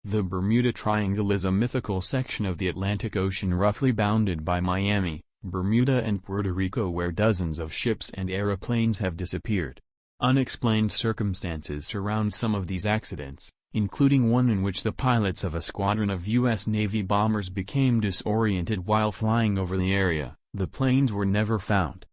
The Bermuda Triangle is a mythical section of the Atlantic Ocean roughly bounded by Miami, Bermuda and Puerto Rico where dozens of ships and aeroplanes have disappeared. Unexplained circumstances surround some of these accidents, including one in which the pilots of a squadron of U.S. Navy bombers became disoriented while flying over the area. The planes were never found.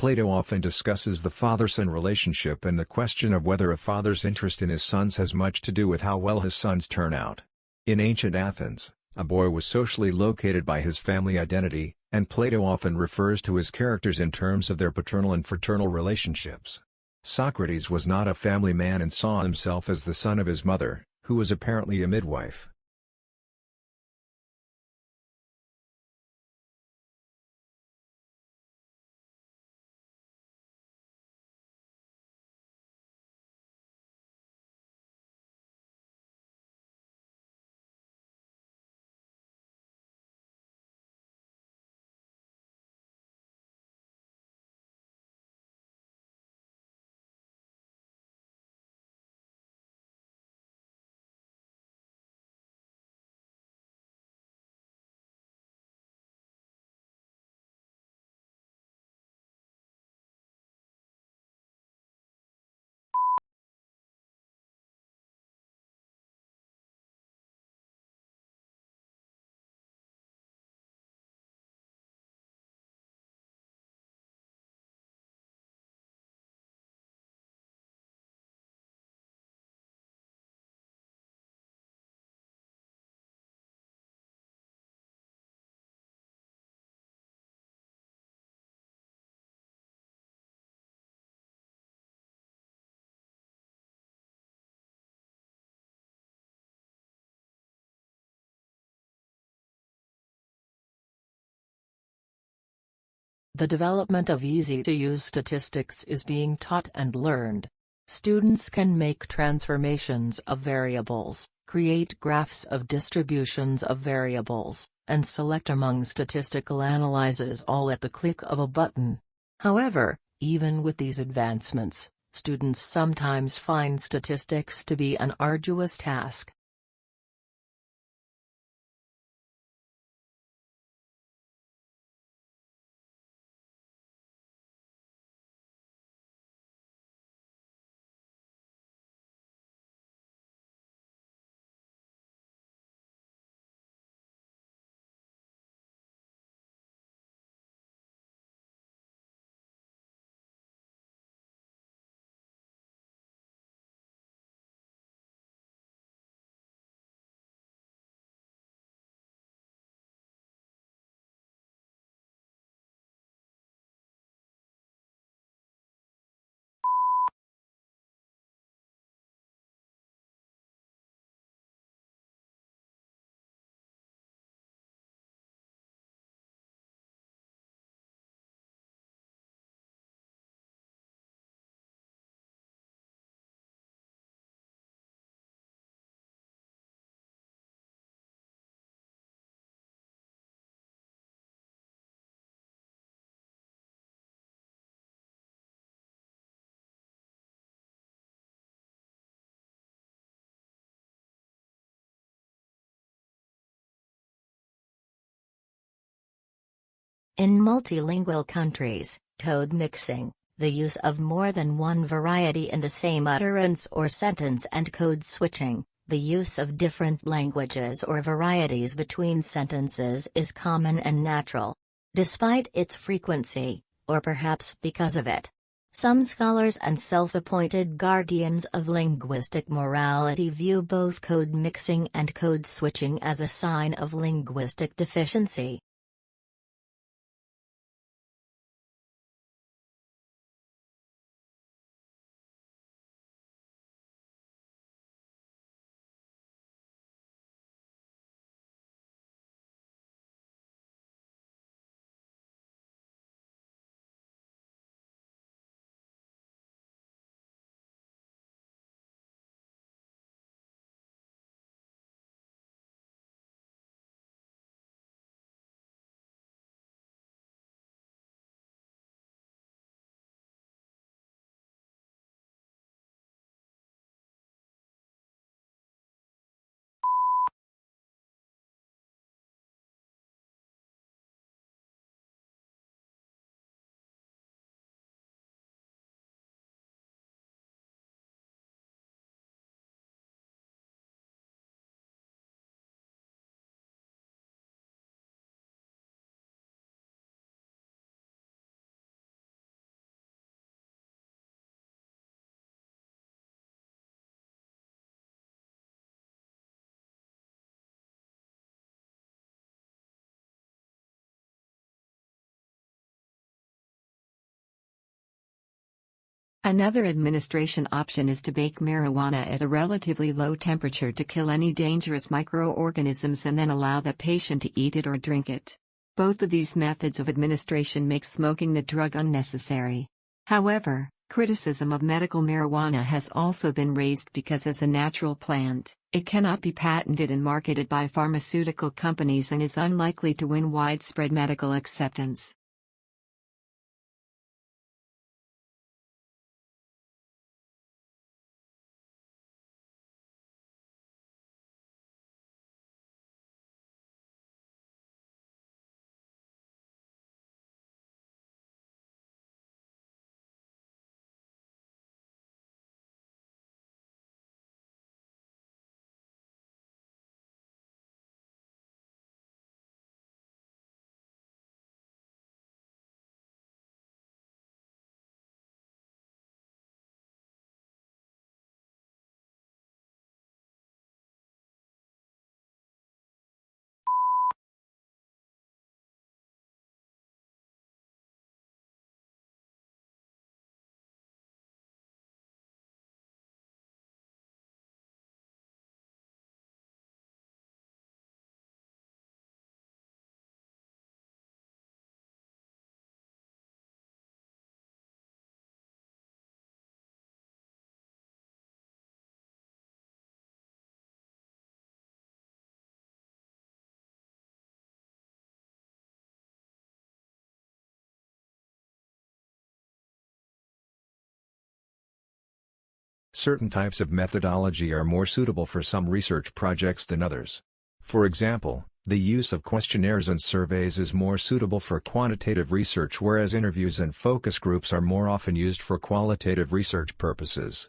Plato often discusses the father-son relationship and the question of whether a father's interest in his sons has much to do with how well his sons turn out. In ancient Athens, a boy was socially located by his family identity, and Plato often refers to his characters in terms of their paternal and fraternal relationships. Socrates was not a family man and saw himself as the son of his mother, who was apparently a midwife. The development of easy-to-use statistics is being taught and learned. Students can make transformations of variables, create graphs of distributions of variables, and select among statistical analyses all at the click of a button. However, even with these advancements, students sometimes find statistics to be an arduous task. In multilingual countries, code mixing, the use of more than one variety in the same utterance or sentence, and code switching, the use of different languages or varieties between sentences, is common and natural. Despite its frequency, or perhaps because of it, some scholars and self-appointed guardians of linguistic morality view both code mixing and code switching as a sign of linguistic deficiency. Another administration option is to bake marijuana at a relatively low temperature to kill any dangerous microorganisms and then allow the patient to eat it or drink it. Both of these methods of administration make smoking the drug unnecessary. However, criticism of medical marijuana has also been raised because as a natural plant, it cannot be patented and marketed by pharmaceutical companies and is unlikely to win widespread medical acceptance. Certain types of methodology are more suitable for some research projects than others. For example, the use of questionnaires and surveys is more suitable for quantitative research, whereas interviews and focus groups are more often used for qualitative research purposes.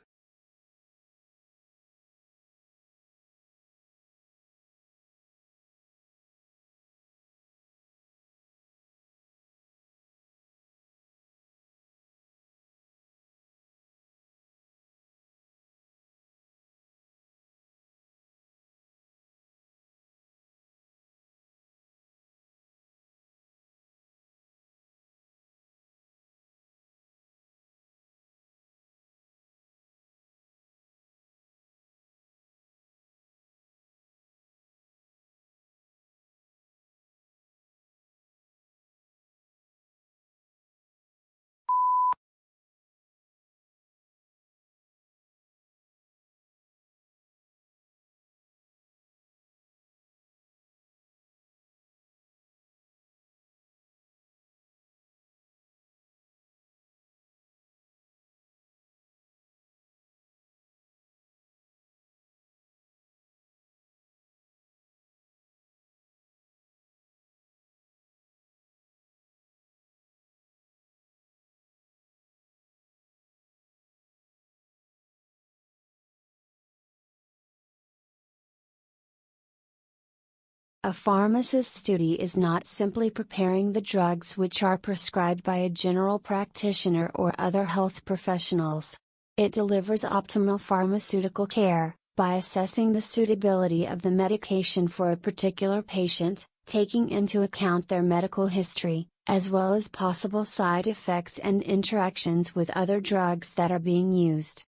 A pharmacist's duty is not simply preparing the drugs which are prescribed by a general practitioner or other health professionals. It delivers optimal pharmaceutical care, by assessing the suitability of the medication for a particular patient, taking into account their medical history, as well as possible side effects and interactions with other drugs that are being used.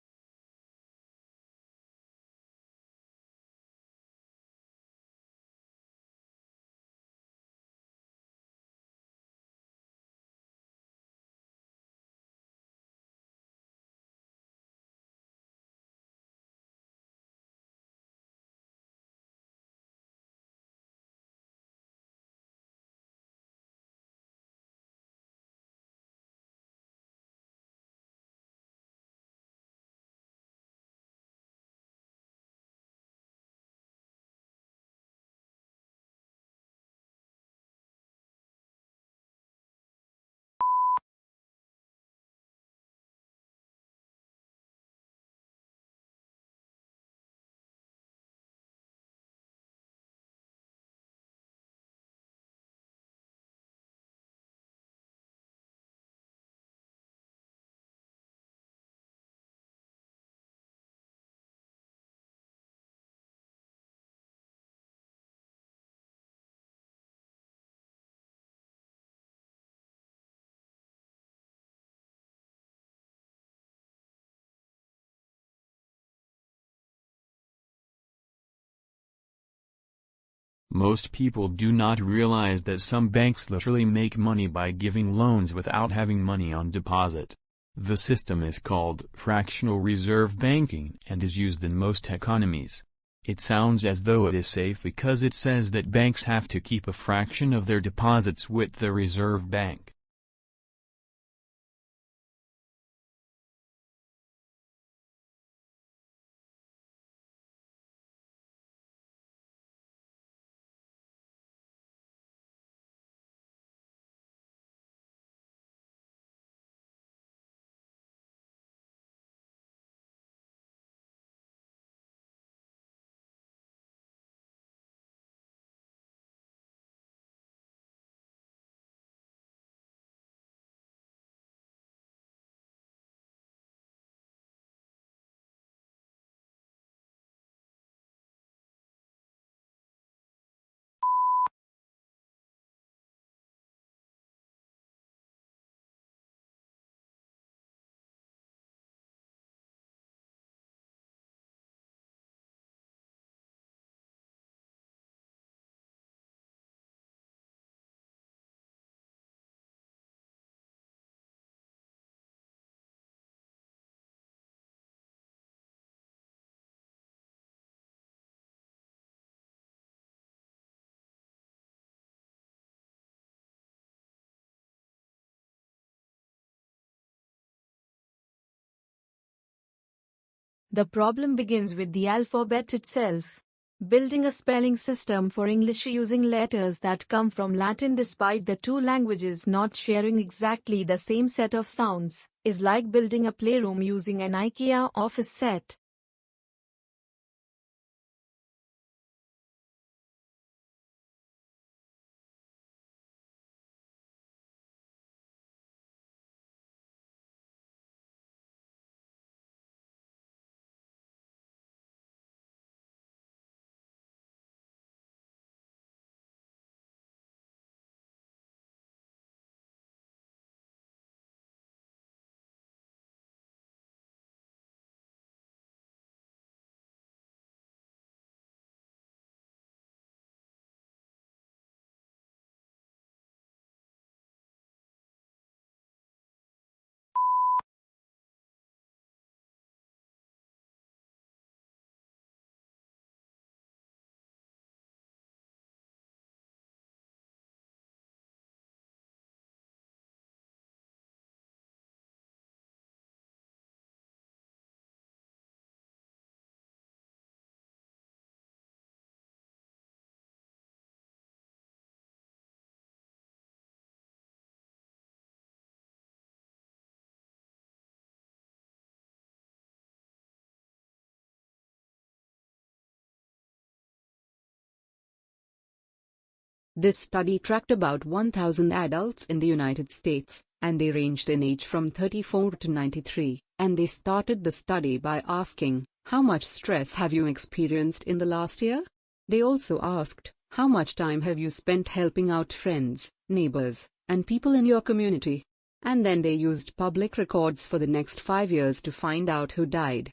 Most people do not realize that some banks literally make money by giving loans without having money on deposit. The system is called fractional reserve banking and is used in most economies. It sounds as though it is safe because it says that banks have to keep a fraction of their deposits with the reserve bank. The problem begins with the alphabet itself. Building a spelling system for English using letters that come from Latin despite the two languages not sharing exactly the same set of sounds, is like building a playroom using an IKEA office set. This study tracked about 1,000 adults in the United States, and they ranged in age from 34 to 93, and they started the study by asking, "How much stress have you experienced in the last year?" They also asked, "How much time have you spent helping out friends, neighbors, and people in your community?" And then they used public records for the next 5 years to find out who died.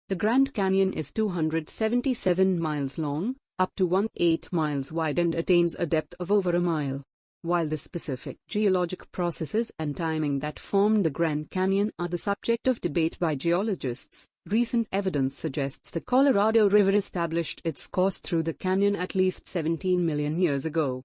The Grand Canyon is 277 miles long, up to 18 miles wide, and attains a depth of over a mile. While the specific geologic processes and timing that formed the Grand Canyon are the subject of debate by geologists, recent evidence suggests the Colorado River established its course through the canyon at least 17 million years ago.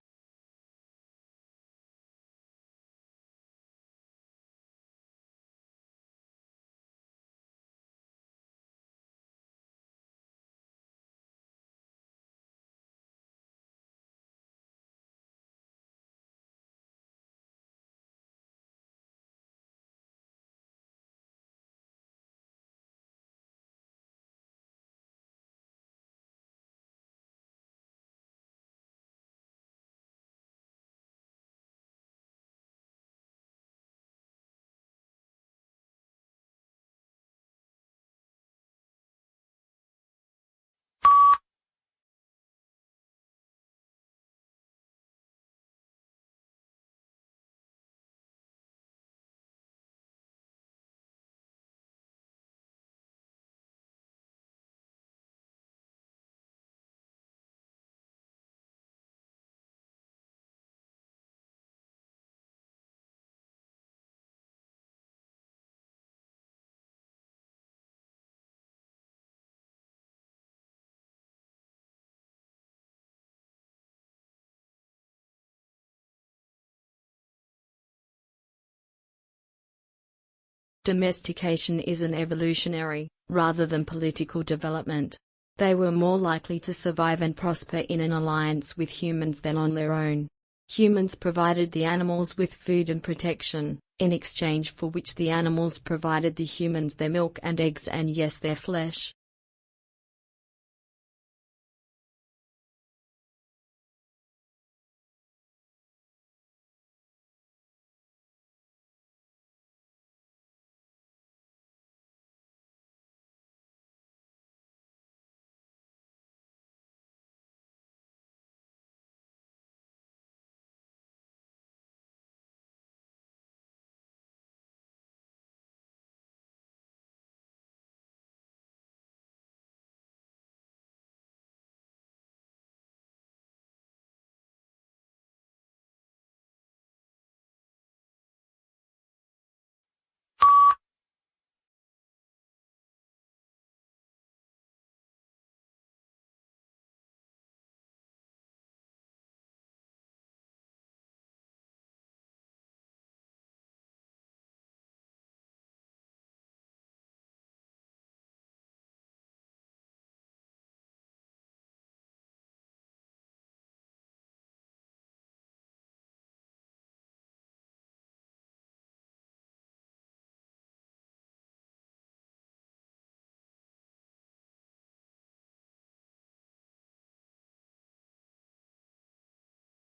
Domestication is an evolutionary, rather than political development. They were more likely to survive and prosper in an alliance with humans than on their own. Humans provided the animals with food and protection, in exchange for which the animals provided the humans their milk and eggs and yes, their flesh.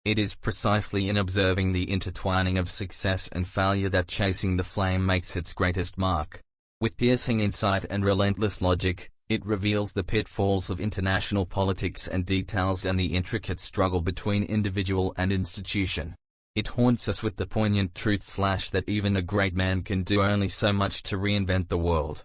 It is precisely in observing the intertwining of success and failure that Chasing the Flame makes its greatest mark. With piercing insight and relentless logic, it reveals the pitfalls of international politics and details and the intricate struggle between individual and institution. It haunts us with the poignant truth that even a great man can do only so much to reinvent the world.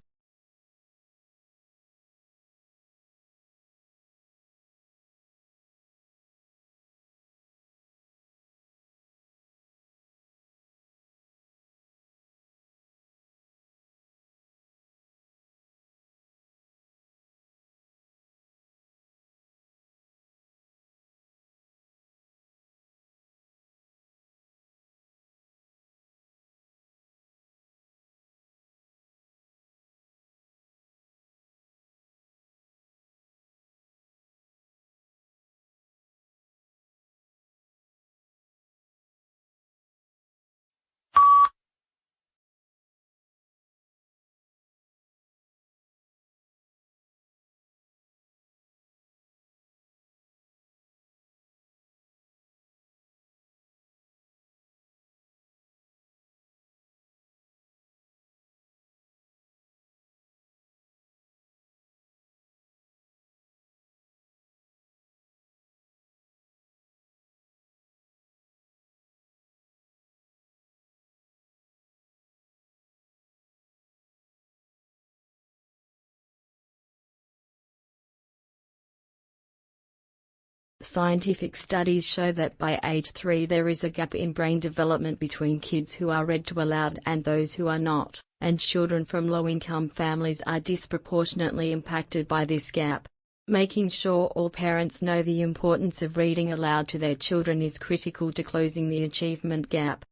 Scientific studies show that by age 3 there is a gap in brain development between kids who are read to aloud and those who are not, and children from low-income families are disproportionately impacted by this gap. Making sure all parents know the importance of reading aloud to their children is critical to closing the achievement gap.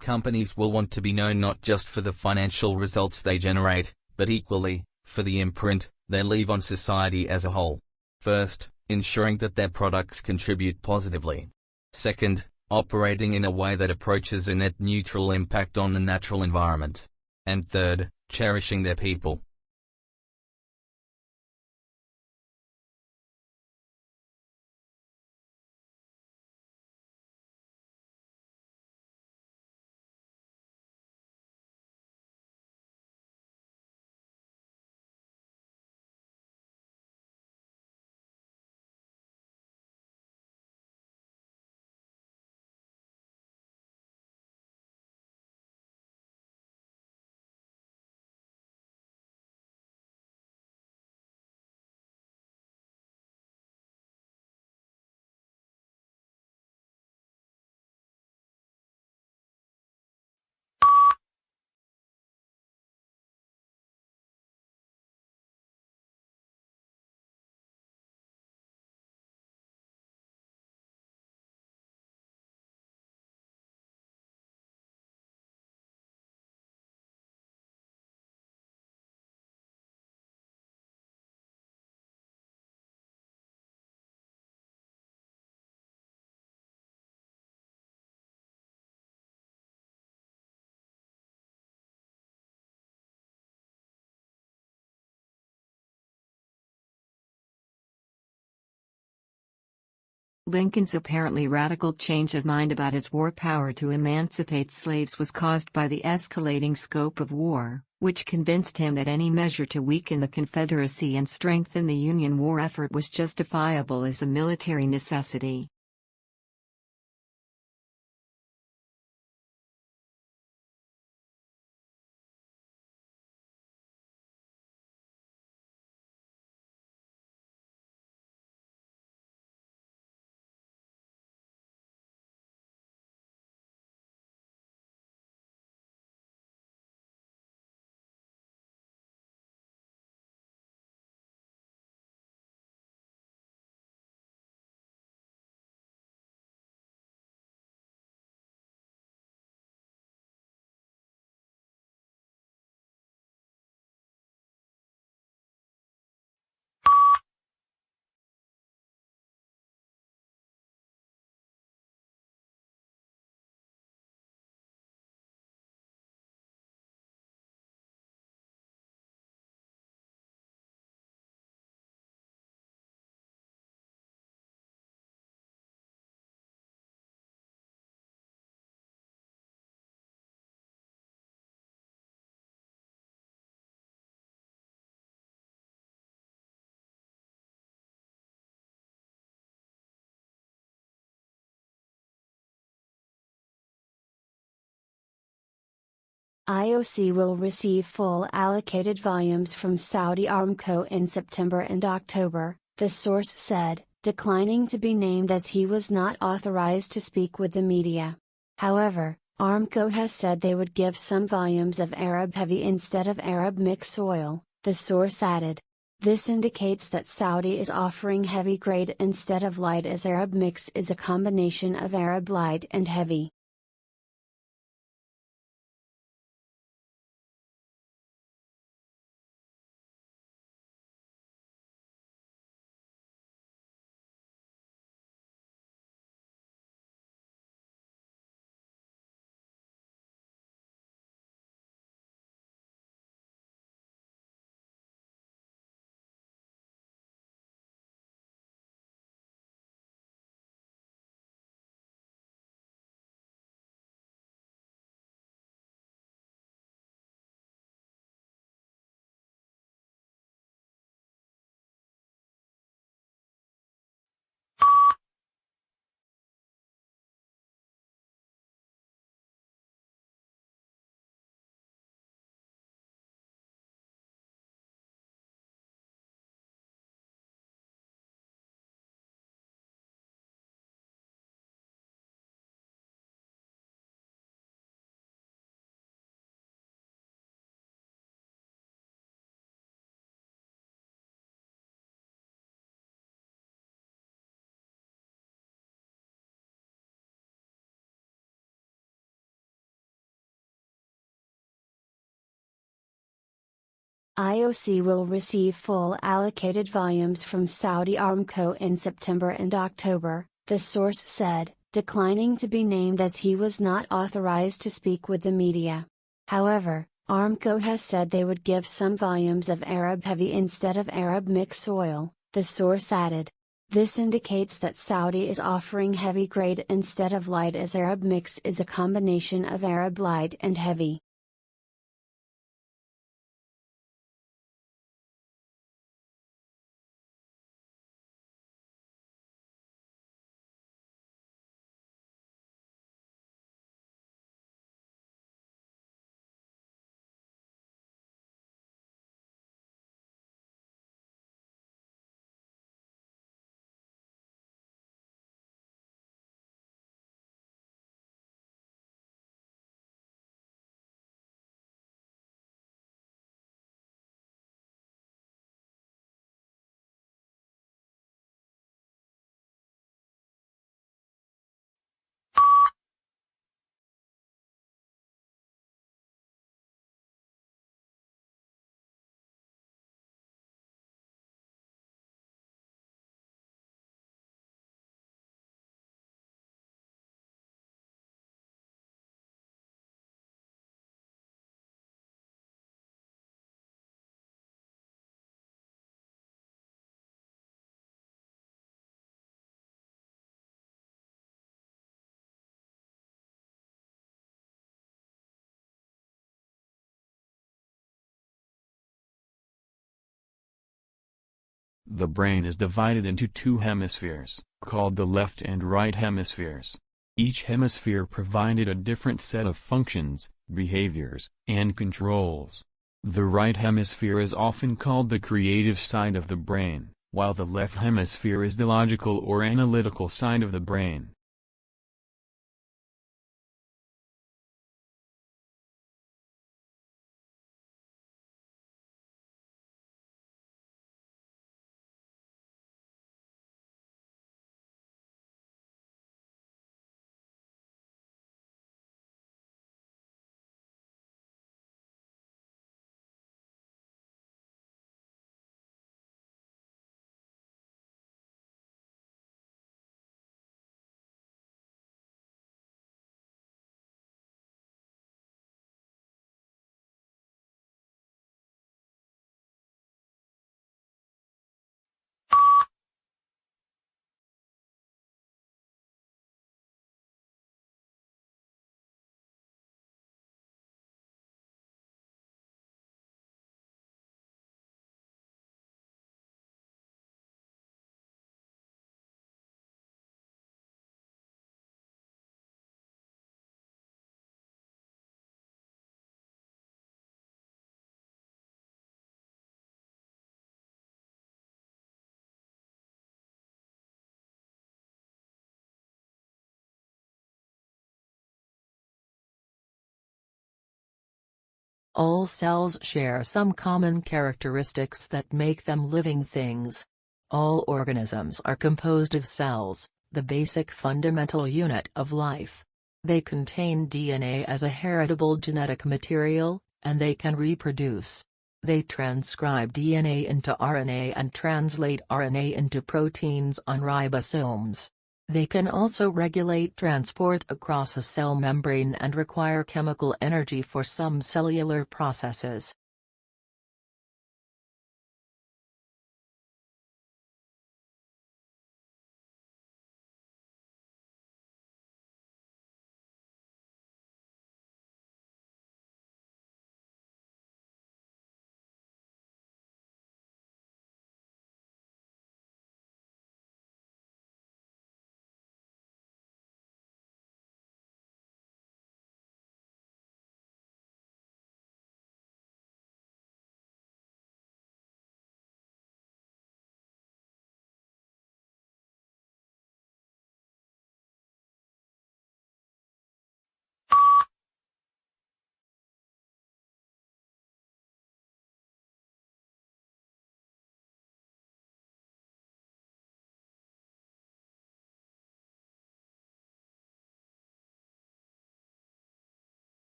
Companies will want to be known not just for the financial results they generate, but equally, for the imprint they leave on society as a whole. First, ensuring that their products contribute positively. Second, operating in a way that approaches a net neutral impact on the natural environment. And third, cherishing their people. Lincoln's apparently radical change of mind about his war power to emancipate slaves was caused by the escalating scope of war, which convinced him that any measure to weaken the Confederacy and strengthen the Union war effort was justifiable as a military necessity. IOC will receive full allocated volumes from Saudi Aramco in September and October, the source said, declining to be named as he was not authorized to speak with the media. However, Aramco has said they would give some volumes of Arab heavy instead of Arab mix oil, the source added. This indicates that Saudi is offering heavy grade instead of light, as Arab mix is a combination of Arab light and heavy. IOC will receive full allocated volumes from Saudi Aramco in September and October, the source said, declining to be named as he was not authorized to speak with the media. However, Aramco has said they would give some volumes of Arab heavy instead of Arab mix oil, the source added. This indicates that Saudi is offering heavy grade instead of light, as Arab mix is a combination of Arab light and heavy. The brain is divided into two hemispheres, called the left and right hemispheres. Each hemisphere provided a different set of functions, behaviors, and controls. The right hemisphere is often called the creative side of the brain, while the left hemisphere is the logical or analytical side of the brain. All cells share some common characteristics that make them living things. All organisms are composed of cells, the basic fundamental unit of life. They contain DNA as a heritable genetic material, and they can reproduce. They transcribe DNA into RNA and translate RNA into proteins on ribosomes. They can also regulate transport across a cell membrane and require chemical energy for some cellular processes.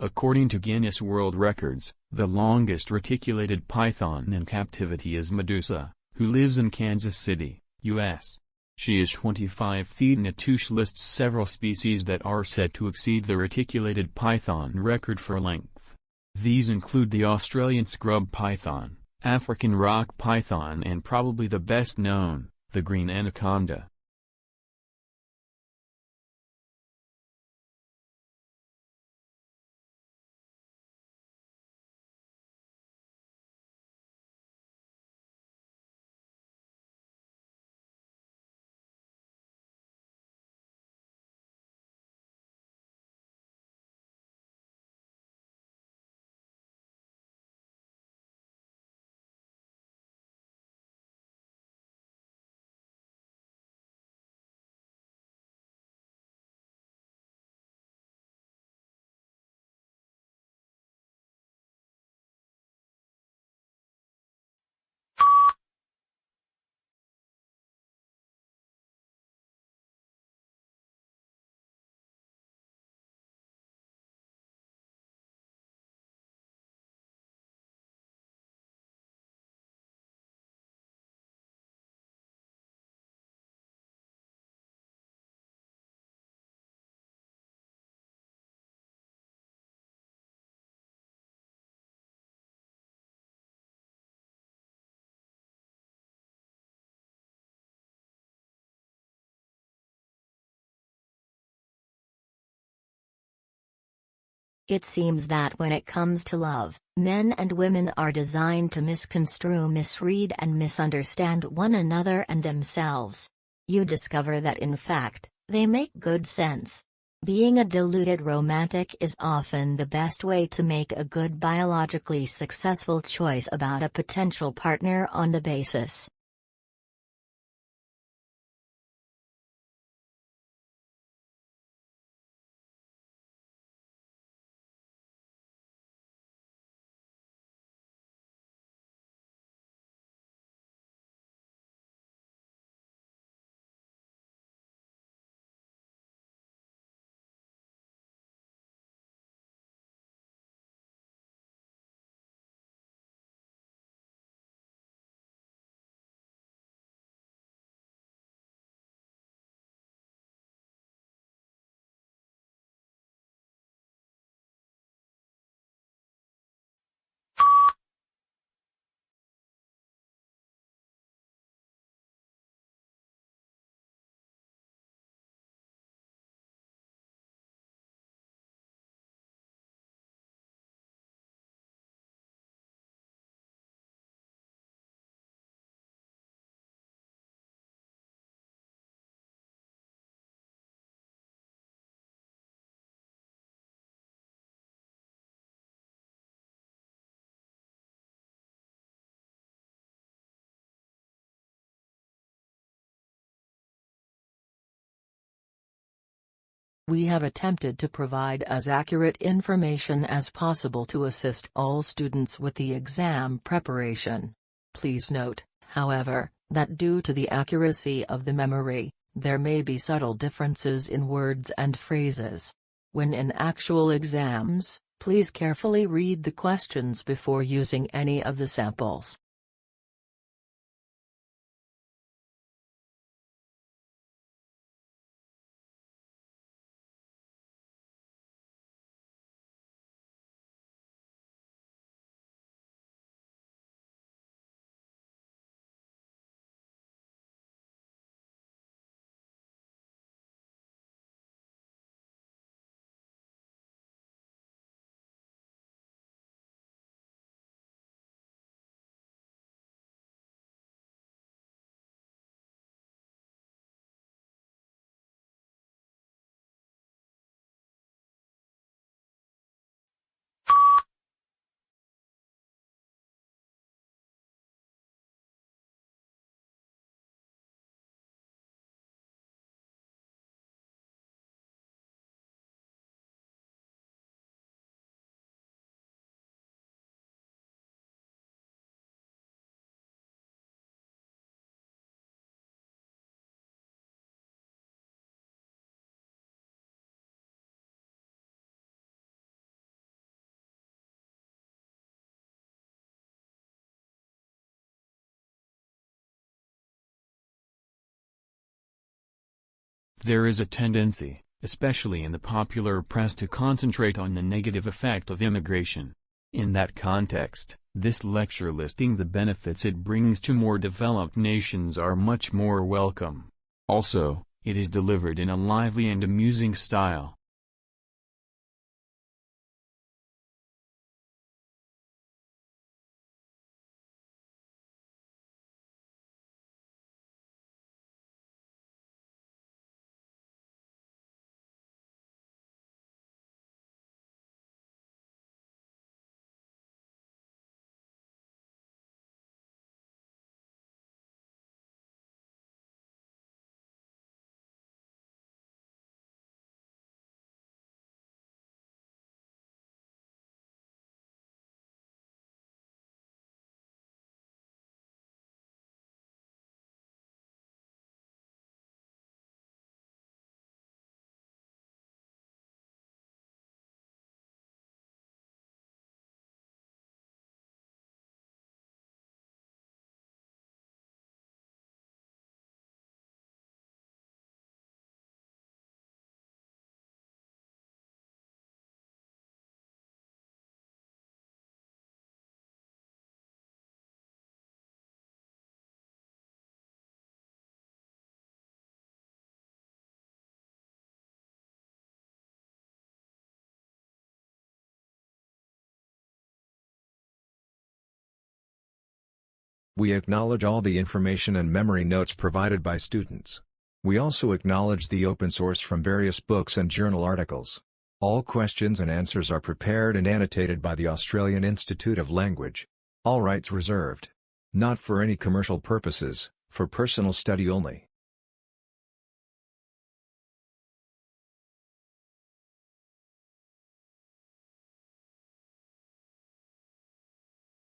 According to Guinness World Records, the longest reticulated python in captivity is Medusa, who lives in Kansas City, U.S. She is 25 feet and Netouche lists several species that are said to exceed the reticulated python record for length. These include the Australian scrub python, African rock python and probably the best known, the green anaconda. It seems that when it comes to love, men and women are designed to misconstrue, misread, and misunderstand one another and themselves. You discover that in fact, they make good sense. Being a deluded romantic is often the best way to make a good biologically successful choice about a potential partner on the basis. We have attempted to provide as accurate information as possible to assist all students with the exam preparation. Please note, however, that due to the accuracy of the memory, there may be subtle differences in words and phrases. When in actual exams, please carefully read the questions before using any of the samples. There is a tendency, especially in the popular press, to concentrate on the negative effect of immigration. In that context, this lecture listing the benefits it brings to more developed nations are much more welcome. Also, it is delivered in a lively and amusing style. We acknowledge all the information and memory notes provided by students. We also acknowledge the open source from various books and journal articles. All questions and answers are prepared and annotated by the Australian Institute of Language. All rights reserved. Not for any commercial purposes, for personal study only.